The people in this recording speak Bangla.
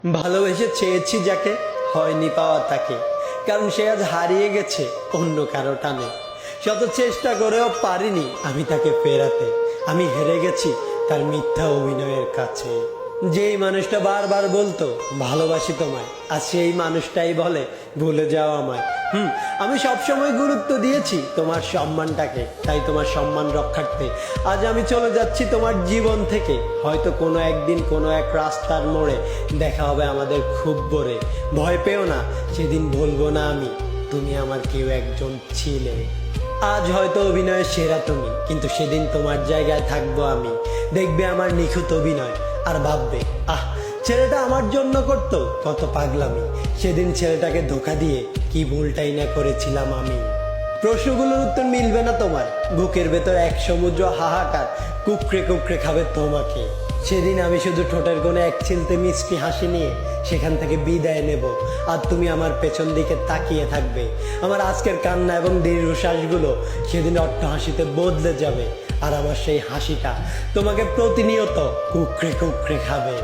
ভালোবেসে চেয়েছি যাকে, হয়নি পাওয়া তাকে, কারণ সে আজ হারিয়ে গেছে অন্য কারো টানে। শত চেষ্টা করেও পারিনি আমি তাকে ফেরাতে, আমি হেরে গেছি তার মিথ্যা অভিনয়ের কাছে। যেই মানুষটা বারবার বলতো ভালোবাসি তোমায়, আর সেই মানুষটাই বলে ভুলে যাও আমায়। আমি সবসময় গুরুত্ব দিয়েছি তোমার সম্মানটাকে, তাই তোমার সম্মান রক্ষার্থে আজ আমি চলে যাচ্ছি তোমার জীবন থেকে। হয়তো কোনো একদিন কোনো এক রাস্তার মোড়ে দেখা হবে আমাদের খুব ভোরে। ভয় পেও না, সেদিন বলবো না আমি তুমি আমার কেউ একজন ছিলে। আজ হয়তো অভিনয়ের সেরা তুমি, কিন্তু সেদিন তোমার জায়গায় থাকবো আমি। দেখবে আমার নিখুঁত অভিনয় আর ভাববে, আহ, ছেলেটা আমার জন্য করতো কত পাগলামি। সেদিন ছেলেটাকে ধোকা দিয়ে কি ভুলটাই না করেছিলাম আমি। প্রশ্নগুলোর উত্তর মিলবে না তোমার, বুকের ভেতর এক সমুদ্র হাহাকার কুকড়ে কুকড়ে খাবে তোমাকে। সেদিন আমি শুধু ঠোঁটের কোণে এক ছিলতে মিষ্টি হাসি নিয়ে সেখান থেকে বিদায় নেব, আর তুমি আমার পেছন দিকে তাকিয়ে থাকবে। আমার আজকের কান্না এবং দীর্ঘশ্বাসগুলো সেদিন অট্টহাসিতে বদলে যাবে, আর আমার সেই হাসিটা তোমাকে প্রতিনিয়ত কুকড়ে কুকড়ে খাবে।